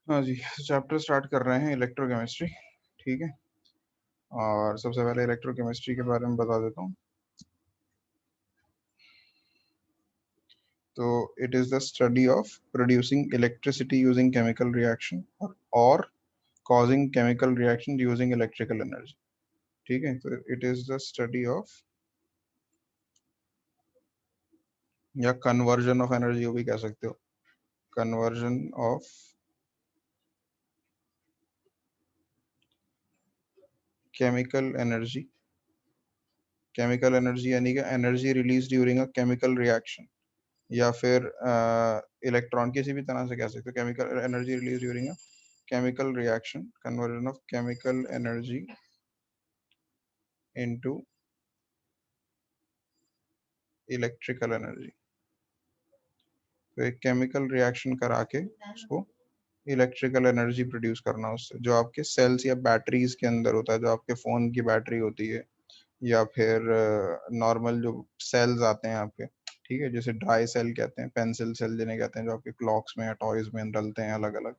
हाँ जी, chapter start कर रहे हैं इलेक्ट्रोकेमिस्ट्री। ठीक है, और सबसे पहले इलेक्ट्रोकेमिस्ट्री के बारे में बता देता हूँ। तो it is the study of producing electricity using chemical reaction और causing chemical reaction using electrical energy। ठीक है, तो it is the study of या कन्वर्जन ऑफ एनर्जी, वो भी कह सकते हो, कन्वर्जन ऑफ केमिकल एनर्जी यानी कि energy release during a chemical reaction, या फिर इलेक्ट्रॉन, किसी भी तरह से कह सकते हो, chemical energy release during a chemical reaction, conversion of chemical energy into electrical energy. तो एक केमिकल रिएक्शन करा के उसको इलेक्ट्रिकल एनर्जी प्रोड्यूस करना उससे, जो आपके सेल्स या बैटरीज के अंदर होता है, जो आपके फोन की बैटरी होती है, या फिर नॉर्मल जो सेल्स आते हैं आपके, ठीक है, जैसे ड्राई सेल कहते हैं, पेंसिल सेल जिन्हें कहते हैं, जो आपके क्लॉक्स में या टॉयज में डलते हैं, अलग अलग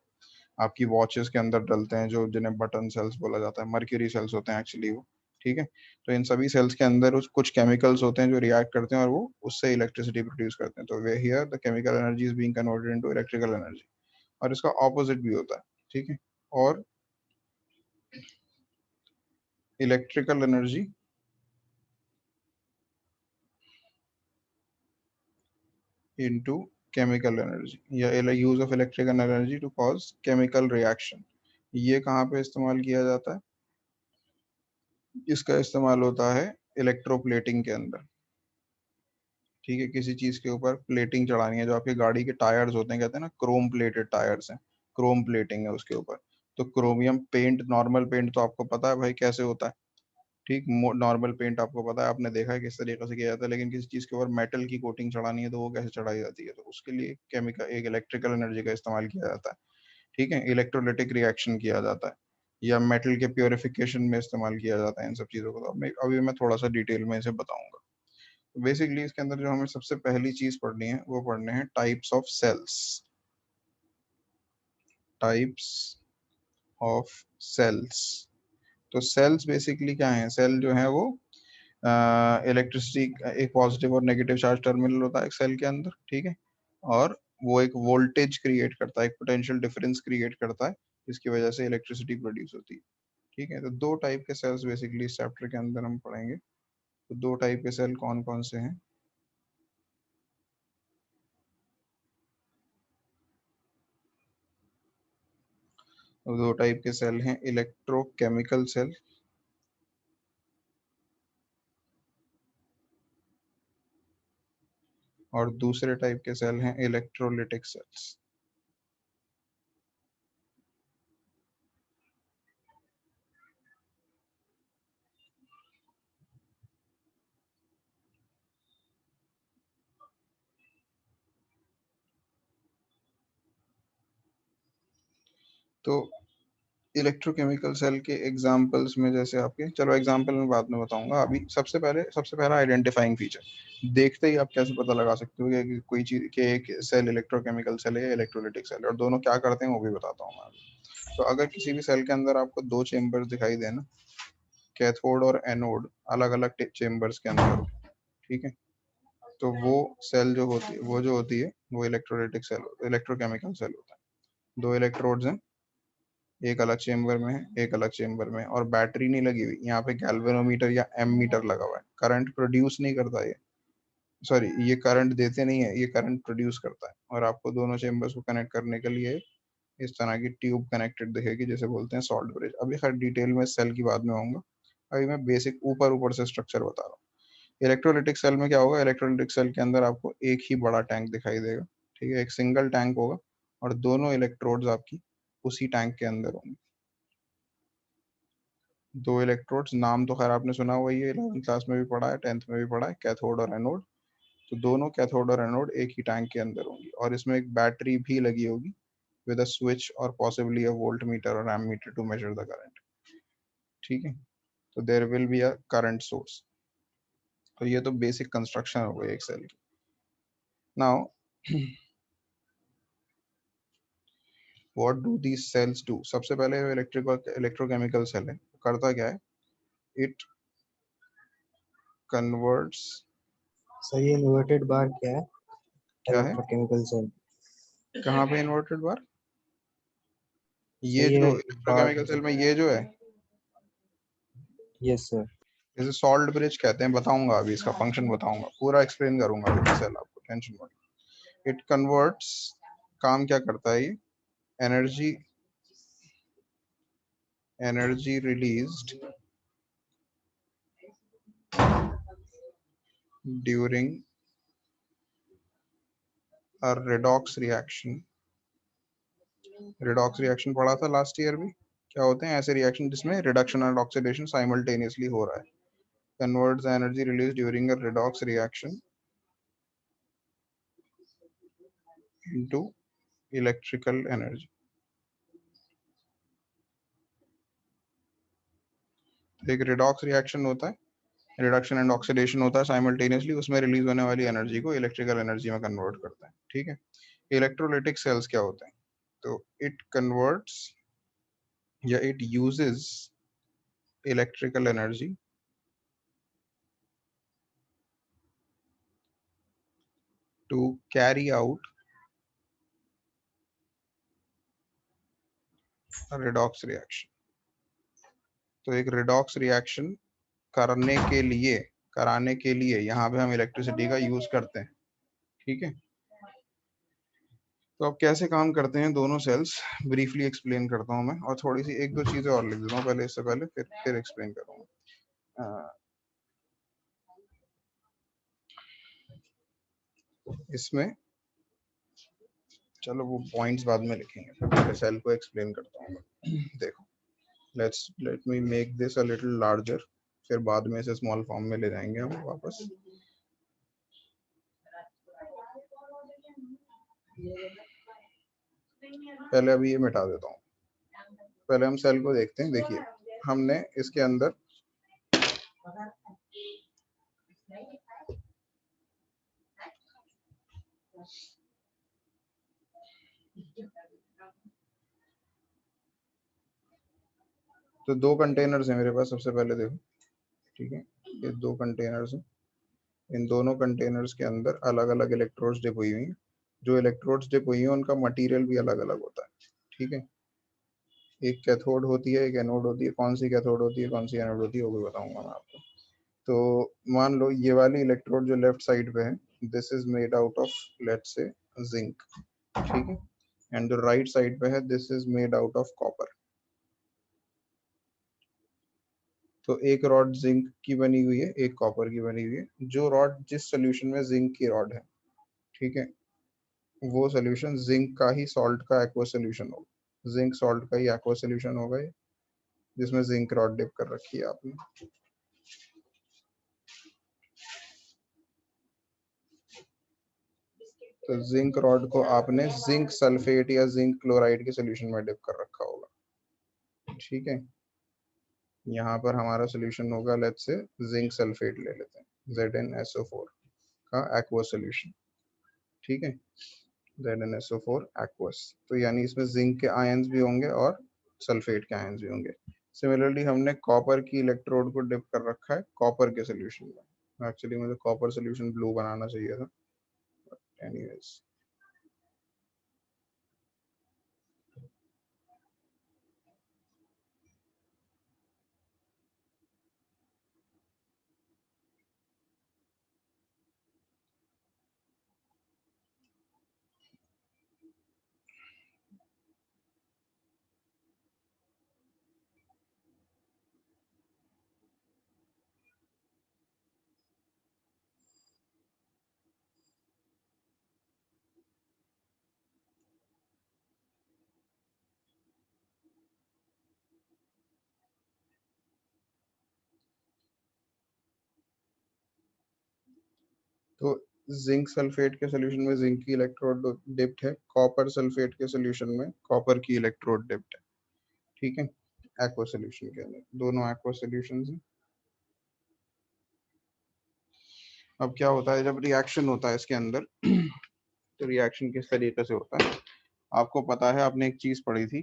आपकी वॉचेस के अंदर डलते हैं, जो जिन्हें बटन सेल्स बोला जाता है, मर्क्यूरी सेल्स होते हैं एक्चुअली वो। ठीक है, तो इन सभी सेल्स के अंदर उस कुछ केमिकल्स होते हैं जो रिएक्ट करते हैं और वो उससे इलेक्ट्रिसिटी प्रोड्यूस करते हैं। तो वे here the chemical energy is being converted into electrical energy. और इसका ऑपोजिट भी होता है। ठीक है, और electrical energy into chemical energy, या use of electrical energy to cause chemical reaction. ये कहाँ पे इस्तेमाल किया जाता है? इसका इस्तेमाल होता है इलेक्ट्रोप्लेटिंग के अंदर। ठीक है, किसी चीज के ऊपर प्लेटिंग चढ़ानी है, जो आपकी गाड़ी के टायर्स होते हैं, कहते हैं ना क्रोम प्लेटेड टायर्स हैं, क्रोम प्लेटिंग है उसके ऊपर। तो क्रोमियम पेंट, नॉर्मल पेंट तो आपको पता है भाई कैसे होता है। ठीक, नॉर्मल पेंट आपको पता है, आपने देखा है किस तरीके से किया जाता है, लेकिन किसी चीज के ऊपर मेटल की कोटिंग चढ़ानी है तो वो कैसे चढ़ाई जाती है? तो उसके लिए केमिकल, एक इलेक्ट्रिकल एनर्जी का इस्तेमाल किया जाता है। ठीक है, इलेक्ट्रोलिटिक रिएक्शन किया जाता है, या मेटल के प्योरिफिकेशन में इस्तेमाल किया जाता है इन सब चीज़ों को। तो अभी मैं थोड़ा सा डिटेल में इसे बताऊंगा। तो बेसिकली इसके अंदर जो हमें सबसे पहली चीज पढ़नी है वो पढ़ने हैं types of cells. Types of cells. तो सेल्स बेसिकली क्या है? सेल जो है वो इलेक्ट्रिसिटी, एक पॉजिटिव और नेगेटिव चार्ज टर्मिनल होता है एक सेल के अंदर। ठीक है, और वो एक वोल्टेज क्रिएट करता है, एक पोटेंशियल डिफरेंस क्रिएट करता है, जिसकी वजह से इलेक्ट्रिसिटी प्रोड्यूस होती है। ठीक है, तो दो टाइप के सेल्स बेसिकली इस चैप्टर के अंदर हम पढ़ेंगे। तो दो टाइप के सेल कौन कौन से हैं? तो दो टाइप के सेल हैं, इलेक्ट्रोकेमिकल सेल और दूसरे टाइप के सेल हैं इलेक्ट्रोलिटिक सेल्स। तो इलेक्ट्रोकेमिकल सेल के एग्जांपल्स में, जैसे आपके, चलो एग्जांपल में बाद में बताऊंगा, अभी सबसे पहला आइडेंटिफाइंग फीचर देखते ही आप कैसे पता लगा सकते हो कि कोई चीज के एक सेल इलेक्ट्रोकेमिकल सेल है या इलेक्ट्रोलिटिक सेल है, और दोनों क्या करते हैं वो भी बताता हूँ मैं अभी। तो अगर किसी भी सेल के अंदर आपको दो चेम्बर्स दिखाई देना, कैथोड और एनोड, अलग अलग चेम्बर्स के अंदर, ठीक है, तो वो सेल जो होती है, वो जो होती है वो इलेक्ट्रोलिटिक सेल, इलेक्ट्रोकेमिकल सेल होता है। दो इलेक्ट्रोड्स हैं, एक अलग चेम्बर में है, एक अलग चेम्बर में है, और बैटरी नहीं लगी हुई यहाँ पे, गैल्वेनोमीटर या एमीटर लगा हुआ है। करंट प्रोड्यूस नहीं करता ये, सॉरी, ये करंट देते नहीं है, ये करंट प्रोड्यूस करता है। और आपको दोनों चेम्बर्स को कनेक्ट करने के लिए इस तरह की ट्यूब कनेक्टेड दिखेगी, जिसे बोलते हैं सॉल्ट ब्रिज। अभी खैर डिटेल में सेल की बाद में आऊंगा, अभी मैं बेसिक ऊपर ऊपर से स्ट्रक्चर बता रहा हूँ। इलेक्ट्रोलिटिक सेल में क्या होगा? इलेक्ट्रोलिटिक सेल के अंदर आपको एक ही बड़ा टैंक दिखाई देगा। ठीक है, एक सिंगल टैंक होगा और दोनों इलेक्ट्रोड्स आपकी उसी टैंक के अंदर होंगे। दो इलेक्ट्रोड्स, नाम तो खैर आपने सुना हुआ ही है, 11th क्लास में भी पढ़ा है, 10th में भी पढ़ा है, कैथोड और एनोड। तो दोनों कैथोड और एनोड एक ही टैंक के अंदर होंगी, और इसमें एक बैटरी भी लगी होगी विद अ स्विच और पॉसिबली अ वोल्ट मीटर और ammeter to measure the current. ठीक है, तो there will be a current source. तो ये तो बेसिक कंस्ट्रक्शन हो गई एक सेल की। Now what do these cells do? सबसे पहले इलेक्ट्रोकेमिकल सेल है, करता क्या है? इट कन्वर्ट्स, सही इन्वर्टेड बार क्या है? क्या है, इलेक्ट्रोकेमिकल सेल। कहाँ पे इन्वर्टेड बार? ये सही जो है बार। इलेक्ट्रोकेमिकल सेल में ये जो है, यस सर। इसे सॉल्ट ब्रिज कहते हैं। बताऊंगा अभी, इसका फंक्शन बताऊंगा, पूरा एक्सप्लेन करूंगा अभी सेल आपको, टेंशन मत। इट कन्वर्ट्स, काम क्या करता है ये? Energy, energy released during a redox reaction. Redox reaction पढ़ा था लास्ट ईयर भी। क्या होते हैं ऐसे रिएक्शन जिसमें रिडक्शन और ऑक्सीडेशन साइमल्टेनियसली हो रहा है? Converts energy release during a redox reaction into electrical energy. एक रिडॉक्स रिएक्शन होता है, रिडक्शन एंड ऑक्सीडेशन होता है साइमल्टेनियसली, उसमें रिलीज होने वाली एनर्जी को इलेक्ट्रिकल एनर्जी में कन्वर्ट करता है। ठीक है। इलेक्ट्रोलिटिक सेल्स क्या होते हैं? तो इट कन्वर्ट्स या it uses electrical energy to carry out redox reaction. तो एक रिडॉक्स रिएक्शन करने के लिए, कराने के लिए यहाँ पे हम इलेक्ट्रिसिटी का यूज करते हैं। ठीक है। तो अब कैसे काम करते हैं दोनों सेल्स, ब्रीफली एक्सप्लेन करता हूँ मैं, और थोड़ी सी एक दो चीजें और लिख देता हूँ पहले, इससे पहले फिर एक्सप्लेन करूँगा। इसमें चलो वो पॉइंट्स बाद में लिखेंगे, पहले सेल को एक्सप्लेन करता हूँ मैं। देखो, let me make this a little larger, फिर बाद में इसे स्मॉल फॉर्म में ले जाएंगे हम वापस। पहले अभी ये मिटा देता हूँ, पहले हम सेल को देखते हैं। देखिए, हमने इसके अंदर तो दो कंटेनर्स हैं मेरे पास, सबसे पहले देखो। ठीक है, ये दो कंटेनर्स हैं, इन दोनों कंटेनर्स के अंदर अलग अलग इलेक्ट्रोड्स डिप हुई हुई हैं। जो इलेक्ट्रोड्स डिप हुई हैं उनका मटेरियल भी अलग अलग होता है। ठीक है, एक कैथोड होती है, एक एनोड होती है। कौन सी कैथोड होती है, कौन सी एनोड होती है, वो भी बताऊंगा मैं आपको। तो मान लो ये वाली इलेक्ट्रोड जो लेफ्ट साइड पे है, this is made out of, let's say, zinc. ठीक है। एंड जो राइट साइड पे है, this is made out of copper. तो एक रॉड जिंक की बनी हुई है, एक कॉपर की बनी हुई है। जो रॉड जिस सोल्यूशन में, जिंक की रॉड है, ठीक है, वो सोल्यूशन जिंक का ही सॉल्ट का एक्वा सोल्यूशन होगा। जिंक सॉल्ट का ही एक्वा सोल्यूशन होगा ये, जिसमें जिंक रॉड डिप कर रखी है आपने। तो जिंक रॉड को आपने जिंक सल्फेट या जिंक क्लोराइड के सोल्यूशन में डिप कर रखा होगा। ठीक है। यहाँ पर हमारा सोल्यूशन होगा, लेट्स से जिंक सल्फेट ले लेते हैं, ZnSO4 का एक्वा सोल्यूशन। ठीक है, ZnSO4 एक्वस। तो यानी इसमें जिंक के आयंस भी होंगे और सल्फेट के आयंस भी होंगे। सिमिलरली हमने कॉपर की इलेक्ट्रोड को डिप कर रखा है कॉपर के सोल्यूशन में। एक्चुअली मुझे कॉपर सोल्यूशन ब्लू बनाना चाहिए था, एनीवेज। तो जिंक सल्फेट के सोल्यूशन में जिंक की इलेक्ट्रोड डिप्ट है, कॉपर सल्फेट के सोल्यूशन में कॉपर की इलेक्ट्रोड डिप्ट है। ठीक है, एक्वा सोल्यूशन के अंदर दोनों एक्वा सोल्यूशन हैं। अब क्या होता है जब रिएक्शन होता है इसके अंदर, तो रिएक्शन किस तरीके से होता है आपको पता है, आपने एक चीज पढ़ी थी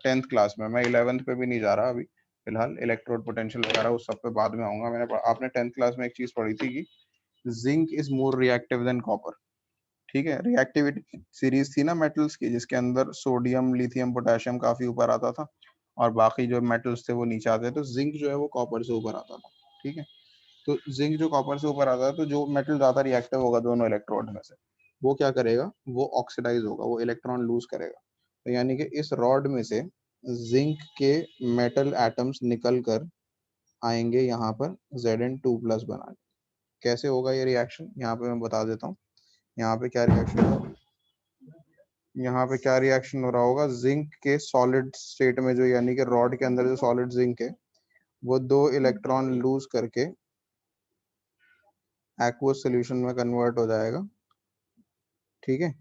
10th क्लास में, मैं 11th पे भी नहीं जा रहा अभी फिलहाल, इलेक्ट्रोड पोटेंशियल वगैरह उस सब पे बाद में आऊंगा। आपने 10th क्लास में एक चीज पढ़ी थी कि zinc is more reactive than copper. ठीक है, रिएक्टिविटी सीरीज थी ना मेटल्स की, जिसके अंदर सोडियम, लिथियम, पोटेशियम काफी ऊपर आता था और बाकी जो मेटल्स थे वो नीचे आते थे। तो जिंक जो है वो कॉपर से ऊपर आता था। ठीक है, तो जिंक जो कॉपर से ऊपर आता है, तो जो मेटल ज्यादा रिएक्टिव होगा दोनों इलेक्ट्रोड में से, वो क्या करेगा, वो ऑक्सीडाइज होगा, वो इलेक्ट्रॉन लूज करेगा। तो यानी कि इस रॉड में से जिंक के मेटल एटम्स निकल कर आएंगे यहाँ पर Zn2+ बनाने। कैसे होगा ये रिएक्शन, यहाँ पे मैं बता देता हूँ। यहाँ पे क्या रिएक्शन होगा, यहाँ पे क्या रिएक्शन हो रहा होगा, जिंक के सॉलिड स्टेट में जो, यानी कि रॉड के अंदर जो सॉलिड जिंक है, वो 2 इलेक्ट्रॉन लूज करके एक्वस सॉल्यूशन में कन्वर्ट हो जाएगा। ठीक है,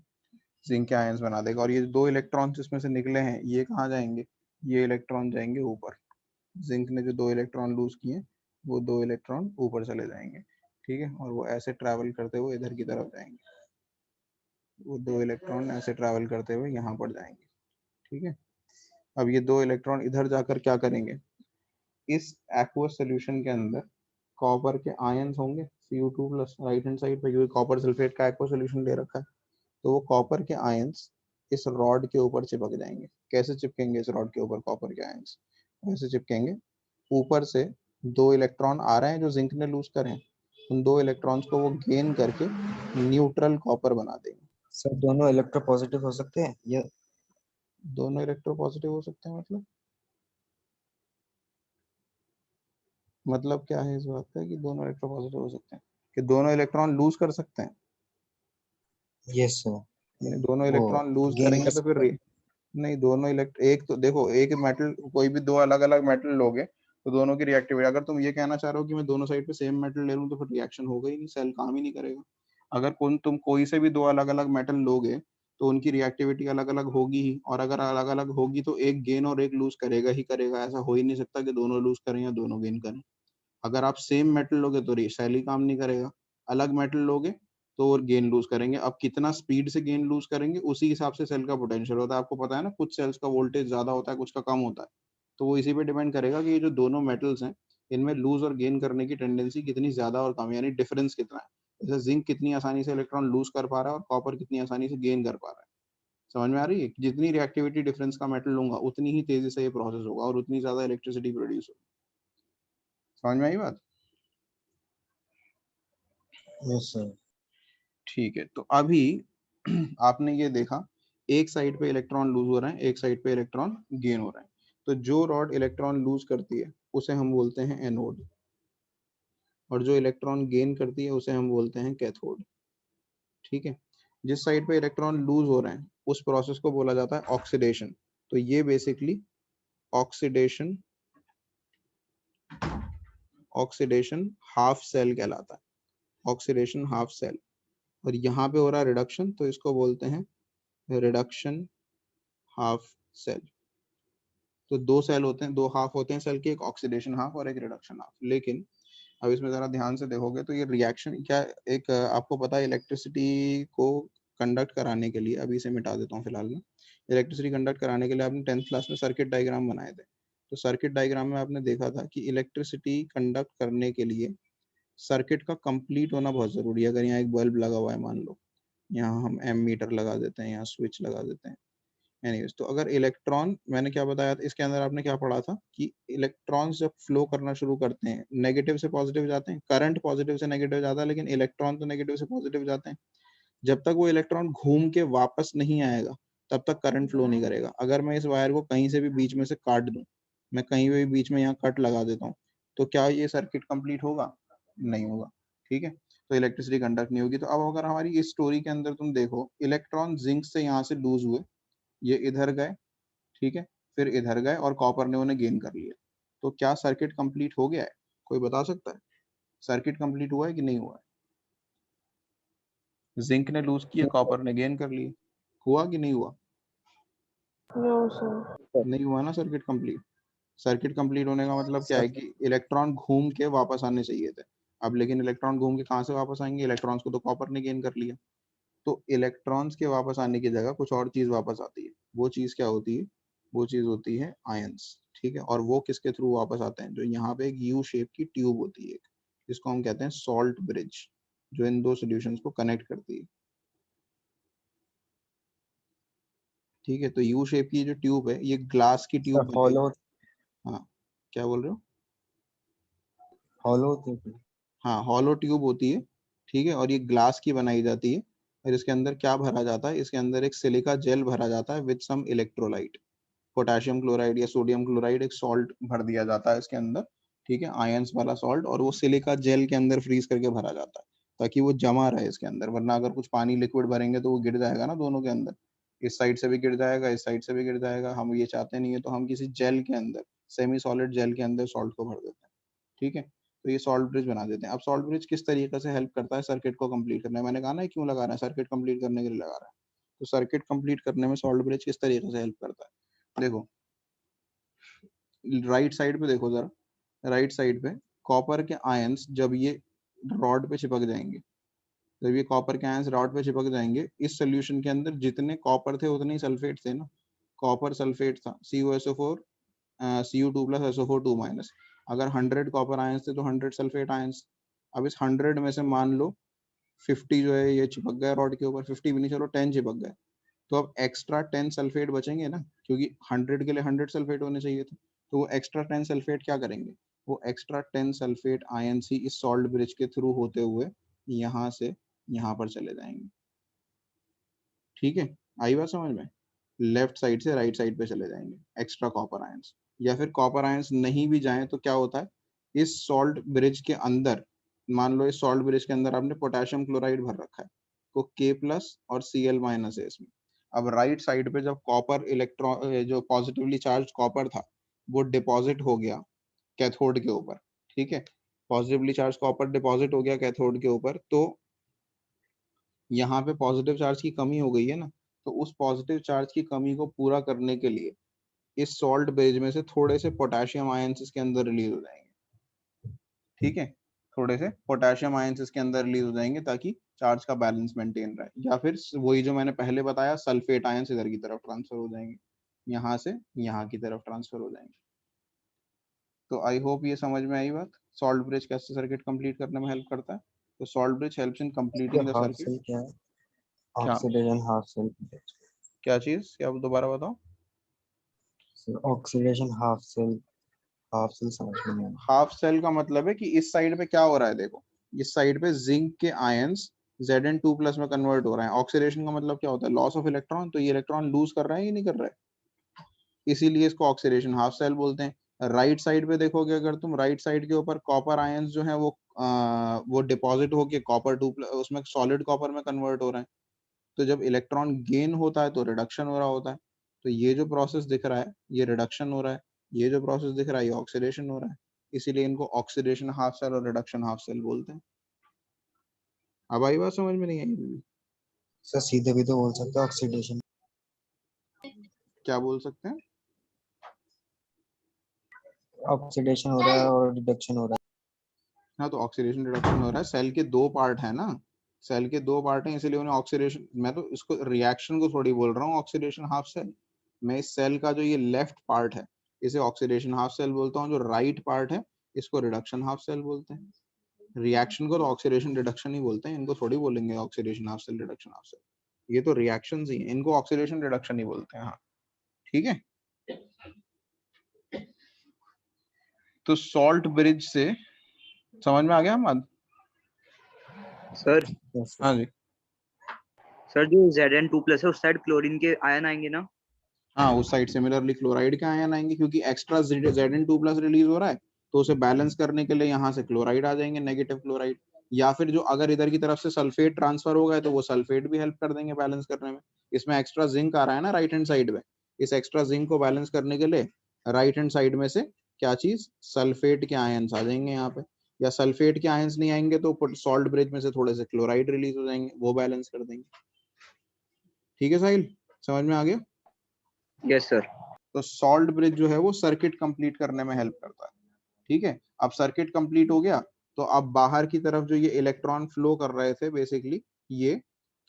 जिंक के आयंस बना देगा, और ये 2 इलेक्ट्रॉन्स इसमें से निकले हैं, ये कहाँ जाएंगे, ये इलेक्ट्रॉन जाएंगे ऊपर। जिंक ने जो 2 इलेक्ट्रॉन लूज किए, वो 2 इलेक्ट्रॉन ऊपर चले जाएंगे। ठीक है, और वो ऐसे ट्रैवल करते हुए इधर की तरफ जाएंगे, वो 2 इलेक्ट्रॉन ऐसे ट्रैवल करते हुए यहाँ पर जाएंगे। ठीक है, अब ये 2 इलेक्ट्रॉन इधर जाकर क्या करेंगे, इस एक्वस सॉल्यूशन के अंदर कॉपर के आयंस होंगे Cu2+, राइट हैंड साइड पे, क्योंकि कॉपर सल्फेट का एक्वस सॉल्यूशन ले रखा है। तो वो कॉपर के आयंस इस रॉड के ऊपर चिपक जाएंगे। कैसे चिपकेंगे इस रॉड के ऊपर कॉपर के आयंस, ऐसे चिपकेंगे, ऊपर से 2 इलेक्ट्रॉन आ रहे हैं जो जिंक ने लूज करें, उन 2 इलेक्ट्रॉन्स को वो गेन करके न्यूट्रल कॉपर बना देंगे। सर दोनों इलेक्ट्रोपॉजिटिव हो सकते हैं या? दोनों इलेक्ट्रो पॉजिटिव हो सकते हैं, मतलब क्या है इस बात का कि दोनों इलेक्ट्रो पॉजिटिव हो सकते हैं, कि दोनों इलेक्ट्रॉन लूज कर सकते हैं। Yes sir. नहीं, दोनों वो इलेक्ट्रॉन लूज गेन कर करेंगे तो फिर सकते हैं। नहीं, दोनों एक तो देखो, एक मेटल, कोई भी 2 अलग अलग मेटल लोगे तो दोनों की रिएक्टिविटी, अगर तुम ये कहना चाह रहे हो कि मैं दोनों साइड पे सेम मेटल ले लूं, तो फिर रिएक्शन होगा ही नहीं, सेल काम ही नहीं करेगा। अगर तुम कोई से भी 2 अलग अलग मेटल लोगे तो उनकी रिएक्टिविटी अलग अलग होगी ही, और अगर अलग अलग होगी तो एक गेन और एक लूज करेगा ही करेगा। ऐसा हो ही नहीं सकता कि दोनों लूज करें या दोनों गेन करें। अगर आप सेम मेटल लोगे तो सेल ही काम नहीं करेगा, अलग मेटल लोगे तो और गेन लूज करेंगे। अब कितना स्पीड से गेन लूज करेंगे उसी हिसाब से सेल का पोटेंशियल होता है। आपको पता है ना, कुछ सेल्स का वोल्टेज ज्यादा होता है, कुछ का कम होता है। तो वो इसी पे डिपेंड करेगा कि ये जो दोनों मेटल्स हैं, इनमें लूज और गेन करने की टेंडेंसी कितनी ज्यादा और कम, यानी डिफरेंस कितना है। जैसे जिंक कितनी आसानी से इलेक्ट्रॉन लूज कर पा रहा है और कॉपर कितनी आसानी से गेन कर पा रहा है। समझ में आ रही है, जितनी रिएक्टिविटी डिफरेंस का मेटल लूंगा उतनी ही तेजी से ये प्रोसेस होगा और उतनी ज्यादा इलेक्ट्रिसिटी प्रोड्यूस होगी। समझ में आई बात। Yes sir. ठीक है, तो अभी आपने ये देखा, एक साइड पे इलेक्ट्रॉन लूज हो रहे हैं, एक साइड पे इलेक्ट्रॉन गेन हो रहे हैं। तो जो रॉड इलेक्ट्रॉन लूज करती है उसे हम बोलते हैं एनोड, और जो इलेक्ट्रॉन गेन करती है उसे हम बोलते हैं कैथोड। ठीक है, जिस साइड पे इलेक्ट्रॉन लूज हो रहे हैं उस प्रोसेस को बोला जाता है ऑक्सीडेशन। तो ये basically oxidation oxidation half cell कहलाता है, ऑक्सीडेशन हाफ सेल। और यहाँ पे हो रहा है रिडक्शन, तो इसको बोलते हैं रिडक्शन हाफ सेल। तो 2 सेल होते हैं, 2 हाफ होते हैं सेल के, एक ऑक्सीडेशन हाफ और एक रिडक्शन हाफ। लेकिन अब इसमें जरा ध्यान से देखोगे तो ये रिएक्शन क्या, एक आपको पता है इलेक्ट्रिसिटी को कंडक्ट कराने के लिए, अभी इसे मिटा देता हूँ फिलहाल में, इलेक्ट्रिसिटी कंडक्ट कराने के लिए आपने 10th क्लास में सर्किट डायग्राम बनाए थे। तो सर्किट डायग्राम में आपने देखा था कि इलेक्ट्रिसिटी कंडक्ट करने के लिए सर्किट का कंप्लीट होना बहुत जरूरी है। अगर यहाँ एक बल्ब लगा हुआ है मान लो, यहाँ हम एम मीटर लगा देते हैं, यहाँ स्विच लगा देते हैं, एनीवेज, तो अगर इलेक्ट्रॉन, मैंने क्या बताया था इसके अंदर, आपने क्या पढ़ा था कि इलेक्ट्रॉन्स जब फ्लो करना शुरू करते हैं, नेगेटिव से पॉजिटिव जाते हैं, करंट पॉजिटिव से नेगेटिव जाता है, लेकिन इलेक्ट्रॉन तो नेगेटिव से पॉजिटिव जाते हैं। जब तक वो इलेक्ट्रॉन घूम के वापस नहीं आएगा तब तक करंट फ्लो नहीं करेगा। अगर मैं इस वायर को कहीं से भी बीच में से काट दूं, मैं कहीं भी बीच में यहाँ कट लगा देता हूँ, तो क्या ये सर्किट कंप्लीट होगा, नहीं होगा। ठीक है, तो इलेक्ट्रिसिटी कंडक्ट नहीं होगी। तो अब अगर हमारी इस स्टोरी के अंदर तुम देखो, इलेक्ट्रॉन जिंक से यहाँ से लूज हुए, ये इधर गए, ठीक है, फिर इधर गए और कॉपर ने उन्हें गेन कर लिया। तो क्या सर्किट कंप्लीट हो गया है, कोई बता सकता है सर्किट कंप्लीट हुआ है कि नहीं हुआ है। जिंक ने लूज किया, कॉपर ने गेन कर लिया, हुआ कि नहीं हुआ, नो सर। नहीं हुआ ना सर्किट कंप्लीट। सर्किट कंप्लीट होने का मतलब क्या सर है कि इलेक्ट्रॉन घूम के वापस आने चाहिए थे। अब लेकिन इलेक्ट्रॉन घूम के कहाँ से वापस आएंगे, इलेक्ट्रॉन्स को तो कॉपर ने गेन कर लिया। तो इलेक्ट्रॉन्स के वापस आने की जगह कुछ और चीज वापस आती है। वो चीज क्या होती है? वो चीज होती है आयंस। ठीक है, और वो किसके थ्रू वापस आते हैं? जो यहाँ पे एक यू शेप की ट्यूब होती है, जिसको हम कहते हैं सॉल्ट ब्रिज, जो इन दो सॉल्यूशंस को कनेक्ट करती है। ठीक है, तो यू शेप की जो ट्यूब है, ये ग्लास की ट्यूब सर बनेगी। हॉलो हाँ, क्या बोल रहे हो? हॉलो होती है। हाँ, हॉलो ट्यूब होती है। ठीक है, और ये ग्लास की बनाई जाती है, और इसके अंदर क्या भरा जाता है? इसके अंदर एक सिलिका जेल भरा जाता है with some electrolyte, potassium chloride या सोडियम क्लोराइड, एक सॉल्ट भर दिया जाता है इसके अंदर। ठीक है, आयंस वाला सॉल्ट, और वो सिलिका जेल के अंदर फ्रीज करके भरा जाता है ताकि वो जमा रहे इसके अंदर, वरना अगर कुछ पानी लिक्विड भरेंगे तो वो गिर जाएगा ना दोनों के अंदर। इस साइड से भी गिर जाएगा, इस साइड से भी गिर जाएगा, हम ये चाहते नहीं है। तो हम किसी जेल के अंदर, सेमी सॉलिड जेल के अंदर सॉल्ट को भर देते हैं। ठीक है, तो ये सॉल्ट ब्रिज बना देते हैं। अब सॉल्ट ब्रिज किस तरीके से हेल्प करता है सर्किट को कंप्लीट करने में? मैंने कहा ना क्यों लगा रहा है, सर्किट कंप्लीट करने के लिए लगा रहा है। तो सर्किट कंप्लीट करने में सॉल्ट ब्रिज किस तरीके से हेल्प करता है? देखो, राइट साइड पे देखो जरा, राइट साइड पे कॉपर के आयंस जब ये रॉड पे चिपक जाएंगे, जब ये कॉपर के आयंस रॉड पे चिपक जाएंगे, इस सोल्यूशन के अंदर जितने कॉपर थे उतने ही सल्फेट थे ना। कॉपर सल्फेट था CuSO4 Cu2 plus SO4 2 minus. अगर 100 कॉपर आयंस थे तो 100 सल्फेट आयंस। अब इस 100 में से मान लो 50 जो है ये चिपक गया रॉड के ऊपर, 50 भी नहीं, चलो 10 चिपक गए। तो अब एक्स्ट्रा 10 सल्फेट बचेंगे ना, क्योंकि 100 के लिए 100 सल्फेट होने चाहिए थे। तो वो एक्स्ट्रा 10 सल्फेट क्या करेंगे? वो एक्स्ट्रा 10 सल्फेट आयन ही इस सॉल्ट ब्रिज के थ्रू होते हुए यहाँ से यहाँ पर चले जाएंगे। ठीक है, आई बात समझ में? लेफ्ट साइड से राइट साइड पे चले जाएंगे एक्स्ट्रा कॉपर आयंस। या फिर कॉपर आयंस नहीं भी जाएं तो क्या होता है, इस सॉल्ट ब्रिज के अंदर, मान लो इस सॉल्ट ब्रिज के अंदर आपने पोटेशियम क्लोराइड भर रखा है, तो K प्लस और Cl माइनस है इसमें। अब राइट साइड पे जब कॉपर इलेक्ट्रॉन, जो पॉजिटिवली चार्ज कॉपर था, वो डिपॉजिट हो गया कैथोड के ऊपर। ठीक है, पॉजिटिवली चार्ज कॉपर डिपॉजिट हो गया कैथोड के ऊपर, तो यहाँ पे पॉजिटिव चार्ज की कमी हो गई है ना। तो उस पॉजिटिव चार्ज की कमी को पूरा करने के लिए इस सॉल्ट ब्रिज में से थोड़े से पोटेशियम आयंस इसके अंदर रिलीज हो जाएंगे। ठीक है, थोड़े से पोटेशियम आयंस इसके अंदर रिलीज हो जाएंगे ताकि चार्ज का बैलेंस मेंटेन रहे। या फिर वही जो मैंने पहले बताया, सल्फेट आयंस इधर की तरफ ट्रांसफर हो जाएंगे, यहाँ से यहाँ की तरफ ट्रांसफर हो जाएंगे। तो आई होप ये समझ में आई बात, सॉल्ट ब्रिज कैसे सर्किट कंप्लीट करने में हेल्प करता है। तो सॉल्ट ब्रिज हेल्प्स इन ये completing the half circuit. Cell क्या है? क्या? Oxidation half cell. क्या चीज? क्या दोबारा बताओ। ऑक्सीडेशन हाफ सेल समझ में नहीं आया। हाफ सेल का मतलब है कि इस साइड पे क्या हो रहा है, देखो इस साइड पे जिंक के आयंस Zn2 प्लस में कन्वर्ट हो रहे हैं। ऑक्सीडेशन का मतलब क्या होता है? Loss of electron. तो ये इलेक्ट्रॉन लूज कर रहा है या नहीं कर रहा है? इसीलिए इसको ऑक्सीडेशन हाफ सेल बोलते हैं। राइट साइड पे देखोगे, अगर तुम राइट साइड के ऊपर कॉपर आयंस जो है वो डिपॉजिट होके कॉपर 2 उसमें सॉलिड कॉपर में कन्वर्ट हो रहे हैं। तो जब इलेक्ट्रॉन गेन होता है तो रिडक्शन हो रहा होता है। तो ये जो प्रोसेस दिख रहा है ये रिडक्शन हो रहा है, ये जो प्रोसेस दिख रहा है ये ऑक्सीडेशन हो रहा है। इसीलिए इनको ऑक्सीडेशन हाफ सेल और रिडक्शन हाफ सेल बोलते हैं। अब आई बात समझ में? नहीं आई अभी भी? सर सीधे भी तो बोल सकते हैं ऑक्सीडेशन। क्या बोल सकते हैं? ऑक्सीडेशन हो रहा है और रिडक्शन हो रहा हाँ, तो ऑक्सीडेशन रिडक्शन हो रहा है, सेल के दो पार्ट है ना, सेल के दो पार्ट हैं, इसीलिए उन्हें ऑक्सीडेशन, मैं तो इसको रिएक्शन को थोड़ी बोल रहा हूँ ऑक्सीडेशन हाफ सेल। मैं इस सेल का जो ये लेफ्ट पार्ट है इसे ऑक्सीडेशन हाफ सेल बोलता हूँ, जो राइट पार्ट है इसको रिडक्शन हाफ सेल बोलते हैं। रिएक्शन को तो ऑक्सीडेशन रिडक्शन ही बोलते हैं, इनको थोड़ी बोलेंगे oxidation half cell reduction half cell. ये तो रिएक्शंस ही हैं, इनको ऑक्सीडेशन रिडक्शन ही बोलते हैं। हाँ, ठीक है। तो सॉल्ट ब्रिज से समझ में आ गया हमारा? सर है। Yes, sir. हाँ जी। सर जो Zn2 प्लस है उस साइड क्लोरीन के आयन आएंगे ना? हाँ, उस साइड सिमिलरली क्लोराइड के आयन आएंगे, क्योंकि एक्स्ट्रा Zn2 प्लस रिलीज हो रहा है, तो उसे बैलेंस करने के लिए यहाँ से क्लोराइड आ जाएंगे, नेगेटिव क्लोराइड। या फिर जो अगर इधर की तरफ से सल्फेट ट्रांसफर हो गए तो वो सल्फेट भी हेल्प कर देंगे बैलेंस करने में। इसमें एक्स्ट्रा जिंक आ रहा है ना राइट हैंड साइड में, इस एक्स्ट्रा जिंक को बैलेंस करने के लिए राइट हैंड साइड में से क्या चीज, सल्फेट के आयन्स आ जाएंगे यहाँ पे। या सल्फेट के आयन्स नहीं आएंगे तो सॉल्ट ब्रिज में से थोड़े से क्लोराइड रिलीज हो जाएंगे, वो बैलेंस कर देंगे। ठीक है साहिल, समझ में आ गया? Yes sir. तो सॉल्ट ब्रिज जो है वो सर्किट कंप्लीट करने में हेल्प करता है। ठीक है, अब सर्किट कंप्लीट हो गया तो अब बाहर की तरफ जो ये इलेक्ट्रॉन फ्लो कर रहे थे बेसिकली ये,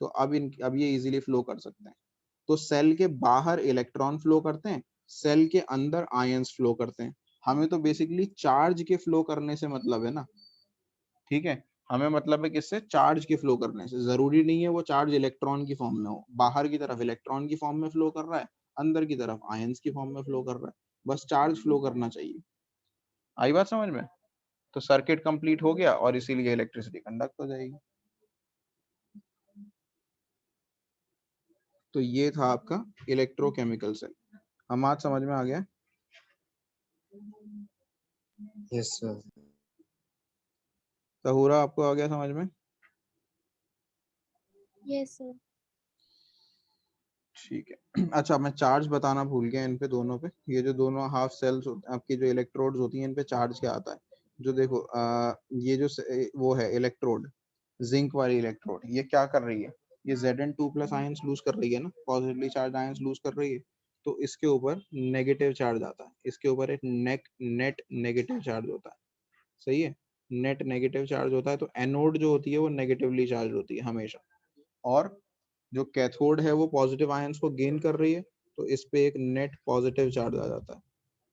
तो अब ये इजीली फ्लो कर सकते हैं। तो सेल के बाहर इलेक्ट्रॉन फ्लो करते हैं, सेल के अंदर आयंस फ्लो करते हैं। हमें तो बेसिकली चार्ज के फ्लो करने से मतलब है ना, ठीक है, हमें मतलब है किससे, चार्ज के फ्लो करने से। जरूरी नहीं है वो चार्ज इलेक्ट्रॉन की फॉर्म में हो, बाहर की तरफ इलेक्ट्रॉन की फॉर्म में फ्लो कर रहा है, अंदर की तरफ आयंस की फॉर्म में फ्लो कर रहा है, बस चार्ज फ्लो करना चाहिए। आई बात समझ में? तो सर्किट कंप्लीट हो गया और इसीलिए इलेक्ट्रिसिटी कंडक्ट हो जाएगी। तो ये था आपका इलेक्ट्रोकेमिकल सेल। हम आज समझ में आ गया? Yes sir. तहूरा आपको आ गया समझ में? Yes, sir. ठीक है। अच्छा, मैं चार्ज बताना भूल गया इन पे दोनों पे। ये जो दोनों हाफ सेल्स आपकी जो इलेक्ट्रोड्स होती हैं, इन पे चार्ज क्या आता है? जो देखो ये जो वो है इलेक्ट्रोड, जिंक वाली इलेक्ट्रोड, ये क्या कर रही है? ये Zn2+ आयंस लूज कर रही है ना, पॉजिटिवली चार्ज आयंस लूज कर रही है। तो इसके ऊपर नेगेटिव चार्ज आता है, इसके ऊपर एक नेट नेगेटिव चार्ज होता है। सही है, नेट नेगेटिव चार्ज होता है। तो एनोड जो होती है वो नेगेटिवली चार्ज होती है हमेशा, और जो कैथोड है वो पॉजिटिव आयंस को गेन कर रही है, तो इस पे एक नेट पॉजिटिव चार्ज आ जाता है।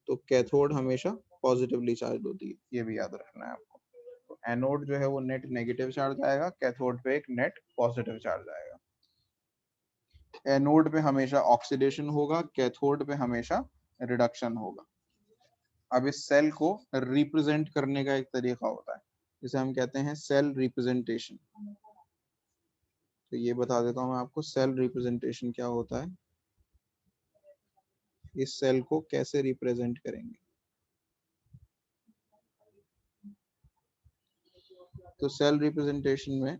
तो कैथोड हमेशा पॉजिटिवली चार्ज होती है, ये भी याद रखना है आपको। तो एनोड जो है वो नेट नेगेटिव चार्ज आएगा, कैथोड पे एक नेट पॉजिटिव चार्ज आएगा। एनोड पे हमेशा ऑक्सीडेशन होगा, कैथोड पे हमेशा रिडक्शन होगा। अब इस सेल को रिप्रेजेंट करने का एक तरीका होता है, जिसे हम कहते हैं सेल रिप्रेजेंटेशन। तो ये बता देता हूँ मैं आपको, सेल रिप्रेजेंटेशन क्या होता है, इस सेल को कैसे रिप्रेजेंट करेंगे। तो सेल रिप्रेजेंटेशन में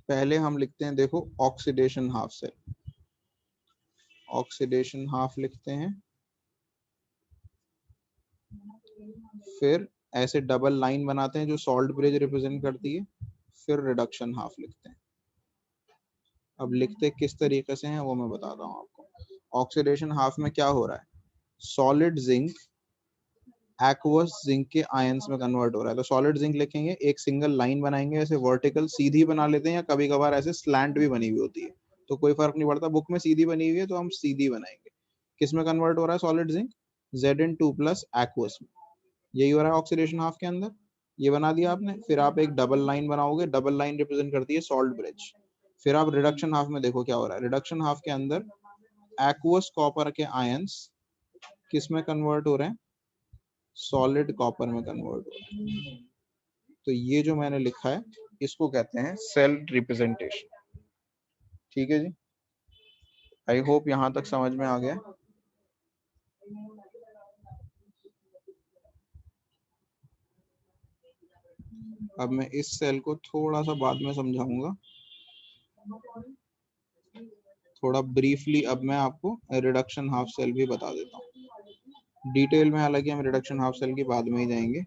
पहले हम लिखते हैं, देखो, oxidation half cell. Oxidation half लिखते हैं, फिर ऐसे डबल लाइन बनाते हैं जो सॉल्ट ब्रिज रिप्रेजेंट करती है, फिर रिडक्शन हाफ लिखते हैं। अब लिखते किस तरीके से हैं वो मैं बताता हूँ आपको। ऑक्सीडेशन हाफ में क्या हो रहा है, सॉलिड जिंक एक्वस जिंक के आयंस में कन्वर्ट हो रहा है। तो सॉलिड जिंक लिखेंगे, एक सिंगल लाइन बनाएंगे, ऐसे वर्टिकल सीधी बना लेते हैं, या कभी कभार ऐसे स्लैंट भी बनी हुई होती है, तो कोई फर्क नहीं पड़ता। बुक में सीधी बनी हुई है तो हम सीधी बनाएंगे। किस में कन्वर्ट हो रहा है सॉलिड जिंक? Zn2+ एक्वस में। यही हो रहा है ऑक्सीडेशन हाफ के अंदर। ये बना दिया आपने, फिर आप एक डबल लाइन बनाओगे, डबल लाइन रिप्रेजेंट करती है सॉल्ट ब्रिज। फिर आप रिडक्शन हाफ में देखो क्या हो रहा है। रिडक्शन हाफ के अंदर एक्वस कॉपर के आयंस किस में कन्वर्ट हो रहे हैं? सॉलिड कॉपर में कन्वर्ट हो रहा है। तो ये जो मैंने लिखा है इसको कहते हैं सेल रिप्रेजेंटेशन। ठीक है जी, आई होप यहां तक समझ में आ गया। अब मैं इस सेल को थोड़ा सा बाद में समझाऊंगा, थोड़ा ब्रीफली। अब मैं आपको रिडक्शन हाफ सेल भी बता देता हूँ डिटेल में, हालांकि हम रिडक्शन हाफ सेल की बाद में ही जाएंगे।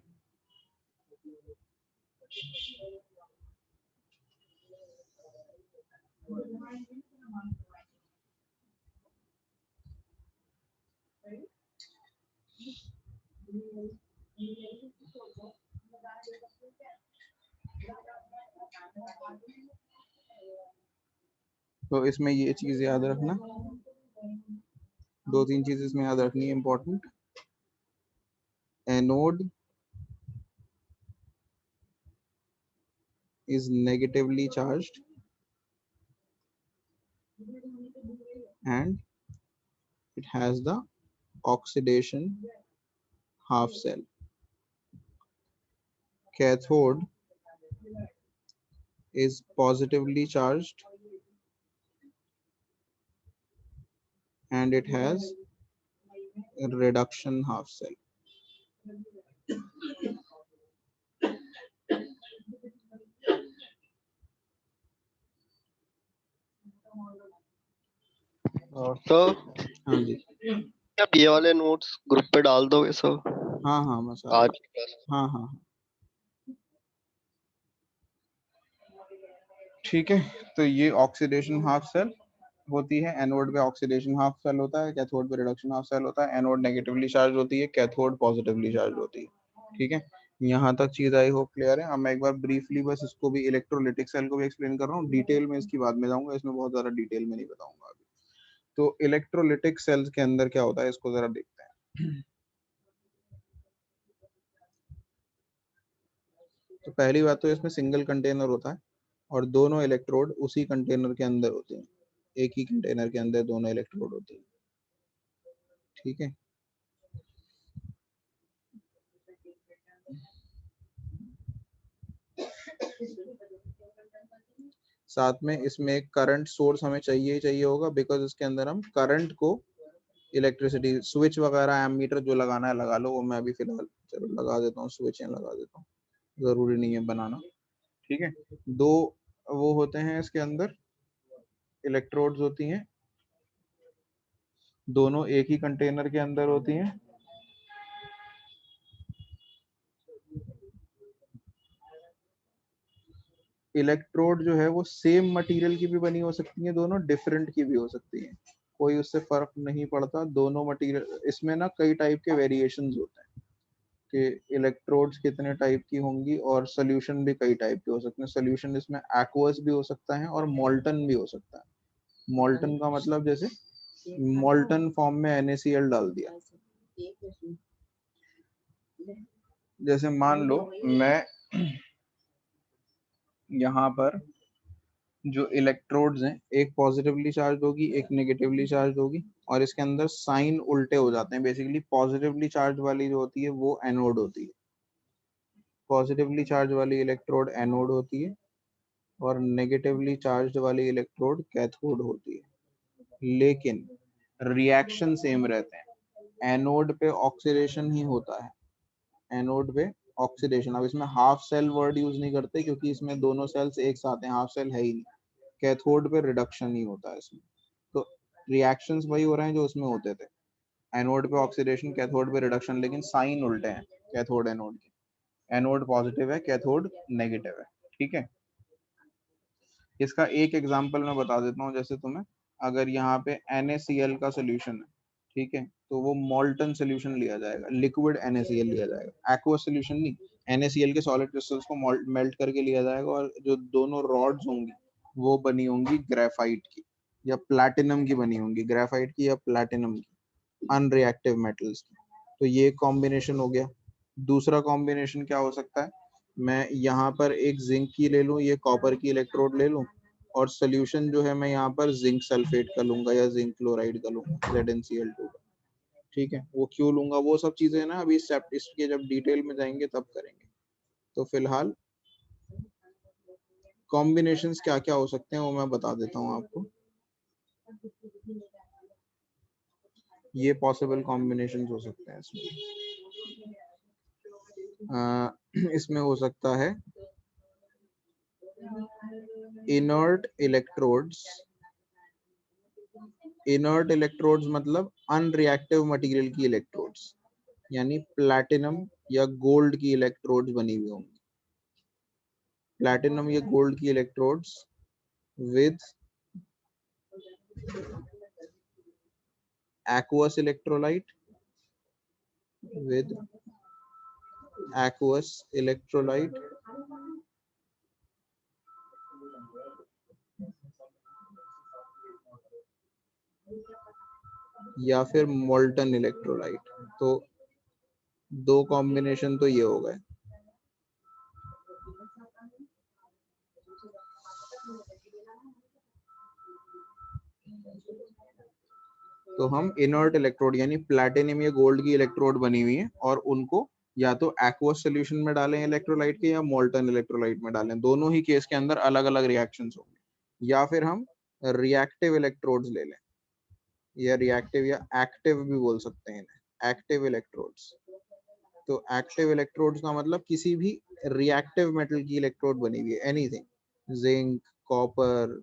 तो इसमें ये चीज याद रखना, दो तीन चीज इसमें याद रखनी है important. Anode is negatively charged and it has the oxidation half cell. Cathode is positively charged and it has a reduction half cell. तो हाँ जी, आप ये वाले नोट्स ग्रुप पे डाल दोगे सर? हाँ हाँ बस आज की क्लास, हाँ हाँ हाँ ठीक है। तो ये ऑक्सीडेशन हाफ सेल होती है। एनोड पे ऑक्सीडेशन हाफ सेल होता है, कैथोड पे रिडक्शन हाफ सेल होता है। एनोड नेगेटिवली चार्ज होती है, कैथोड पॉजिटिवली चार्ज होती है। ठीक है, यहाँ तक चीज आई होप क्लियर है। अब मैं एक बार ब्रीफली बस इसको भी इलेक्ट्रोलिटिक सेल को भी एक्सप्लेन कर रहा हूँ, डिटेल में इसकी बाद में जाऊंगा, इसमें बहुत ज्यादा डिटेल में नहीं बताऊंगा अभी। तो इलेक्ट्रोलिटिक सेल्स के अंदर क्या होता है इसको जरा देखते हैं। तो पहली बात तो इसमें सिंगल कंटेनर होता है और दोनों इलेक्ट्रोड उसी कंटेनर के अंदर होते हैं, एक ही कंटेनर के अंदर दोनों इलेक्ट्रोड होते हैं, ठीक है। साथ में इसमें एक करंट सोर्स हमें चाहिए ही चाहिए होगा, बिकॉज इसके अंदर हम करंट को इलेक्ट्रिसिटी स्विच वगैरह एमीटर जो लगाना है लगा लो, वो मैं अभी फिलहाल चलो लगा देता हूँ, स्विच लगा देता हूँ, जरूरी नहीं है बनाना, ठीक है। दो वो होते हैं इसके अंदर इलेक्ट्रोड्स होती हैं, दोनों एक ही कंटेनर के अंदर होती हैं। इलेक्ट्रोड जो है वो सेम मटेरियल की भी बनी हो सकती है, दोनों डिफरेंट की भी हो सकती है, कोई उससे फर्क नहीं पड़ता। दोनों मटेरियल इसमें ना कई टाइप के वेरिएशंस होते हैं कि इलेक्ट्रोड्स कितने टाइप की होंगी, और सोल्यूशन भी कई टाइप के हो सकते हैं। सोल्यूशन इसमें एक्वस भी हो सकता है और मोल्टन भी हो सकता है। मोल्टन का मतलब जैसे मोल्टन फॉर्म में NaCl डाल दिया। जैसे मान लो मैं यहाँ पर जो इलेक्ट्रोड्स हैं, एक पॉजिटिवली चार्ज होगी एक नेगेटिवली चार्ज होगी, और इसके अंदर साइन उल्टे हो जाते हैं। बेसिकली पॉजिटिवली चार्ज वाली जो होती है वो एनोड होती है, पॉजिटिवली चार्ज वाली इलेक्ट्रोड एनोड होती है, और नेगेटिवली चार्ज वाली इलेक्ट्रोड कैथोड होती है। लेकिन रिएक्शन सेम रहते हैं, एनोड पे ऑक्सीडेशन ही होता है, एनोड पे ऑक्सीडेशन। अब इसमें हाफ सेल वर्ड यूज नहीं करते क्योंकि इसमें दोनों सेल्स एक साथ हैं, हाफ सेल है ही नहीं। कैथोड पे रिडक्शन ही होता है इसमें। तो रिएक्शंस वही हो रहे हैं जो उसमें होते थे, एनोड पे ऑक्सीडेशन कैथोड पे रिडक्शन, लेकिन साइन उल्टे हैं कैथोड एनोड के। एनोड पॉजिटिव है कैथोड नेगेटिव है, ठीक है। इसका एक एग्जांपल मैं बता देता हूँ। जैसे तुम्हें अगर यहाँ पे NaCl का सोल्यूशन है, ठीक है, तो वो मोल्टन सोल्यूशन लिया जाएगा, लिक्विड NaCl लिया जाएगा, एक्वस सोल्यूशन नहीं। NaCl के सॉलिड क्रिस्टल्स को मेल्ट करके लिया जाएगा, और जो दोनों रॉड्स होंगी वो बनी होंगी ग्रेफाइट की या प्लैटिनम की बनी होंगी, ग्रेफाइट की या प्लैटिनम की, अनरिएक्टिव मेटल्स की। तो ये कॉम्बिनेशन हो गया। दूसरा कॉम्बिनेशन क्या हो सकता है, मैं यहाँ पर एक जिंक की ले लूँ, ये कॉपर की इलेक्ट्रोड ले लूँ, और सोल्यूशन जो है मैं यहाँ पर जिंक सल्फेट का लूंगा या जिंक क्लोराइड का लूंगा, ZnCl2 का, ठीक है। वो क्यों लूंगा वो सब चीजें ना अभी इसके जब डिटेल में जाएंगे तब करेंगे। तो फिलहाल कॉम्बिनेशंस क्या क्या हो सकते हैं वो मैं बता देता हूँ आपको। ये पॉसिबल कॉम्बिनेशन हो सकते हैं इसमें हो सकता है इनर्ट इलेक्ट्रोड्स। इनर्ट इलेक्ट्रोड्स मतलब अनरिएक्टिव मटेरियल की इलेक्ट्रोड्स, यानी प्लैटिनम या गोल्ड की इलेक्ट्रोड्स बनी हुई होंगी, प्लैटिनम या गोल्ड की electrodes with aqueous electrolyte, with aqueous electrolyte या फिर मोल्टन इलेक्ट्रोलाइट। तो दो कॉम्बिनेशन तो ये हो गए। तो हम इनर्ट इलेक्ट्रोड यानी प्लैटिनम या गोल्ड की इलेक्ट्रोड बनी हुई है, और उनको या तो एक्वस सोल्यूशन में डालें इलेक्ट्रोलाइट के, या मोल्टन इलेक्ट्रोलाइट में डालें, दोनों ही केस के अंदर अलग अलग रिएक्शंस होंगे। या फिर हम रिएक्टिव इलेक्ट्रोड्स ले लें, या रिएक्टिव या एक्टिव भी बोल सकते हैं, एक्टिव इलेक्ट्रोड्स। तो एक्टिव इलेक्ट्रोड्स का मतलब किसी भी रिएक्टिव मेटल की इलेक्ट्रोड बनी हुई है, एनीथिंग, जिंक, कॉपर,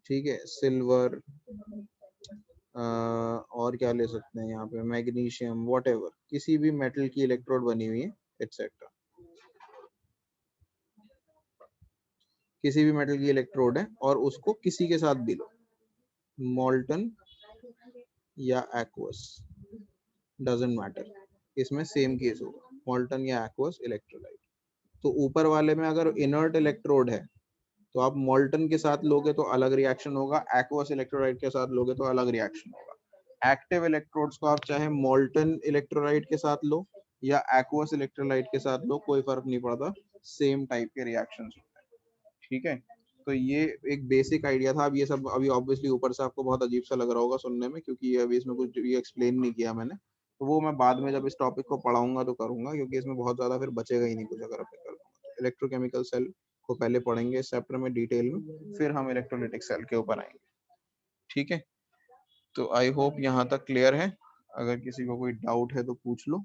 ठीक है, सिल्वर, और क्या ले सकते हैं यहाँ पे, मैग्नीशियम, व्हाटएवर, किसी भी मेटल की इलेक्ट्रोड बनी हुई है एटसेट्रा। किसी भी मेटल की इलेक्ट्रोड है और उसको किसी के साथ भी लो, मोल्टन या एक्वस, डजंट मैटर, इसमें सेम केस होगा। मॉल्टन या एक्वस इलेक्ट्रोलाइट। तो ऊपर वाले में अगर इनर्ट इलेक्ट्रोड है तो आप मॉल्टन के साथ लोगे तो अलग रिएक्शन होगा, एक्वस इलेक्ट्रोलाइट के साथ लोगे तो अलग रिएक्शन होगा। एक्टिव इलेक्ट्रोड्स को आप चाहे मॉल्टन इलेक्ट्रोलाइट के साथ लो या एक्वस इलेक्ट्रोलाइट के साथ लो, कोई फर्क नहीं पड़ता, सेम टाइप के रिएक्शंस होते हैं। ठीक है, तो ये एक बेसिक आइडिया था। अब ये सब अभी ऑब्वियसली ऊपर से आपको बहुत अजीब सा लग रहा होगा सुनने में, क्योंकि ये अभी इसमें कुछ ये एक्सप्लेन नहीं किया मैंने, तो वो मैं बाद में जब इस टॉपिक को पढ़ाऊंगा तो करूंगा, क्योंकि इसमें बहुत ज्यादा फिर बचेगा ही नहीं कुछ अगर अप्लाई करूंगा। इलेक्ट्रोकेमिकल सेल को पहले पढ़ेंगे इस चैप्टर में डिटेल में, फिर हम इलेक्ट्रोलिटिक सेल के ऊपर आएंगे। ठीक है, तो आई होप यहाँ तक क्लियर है। अगर किसी को कोई डाउट है तो पूछ लो।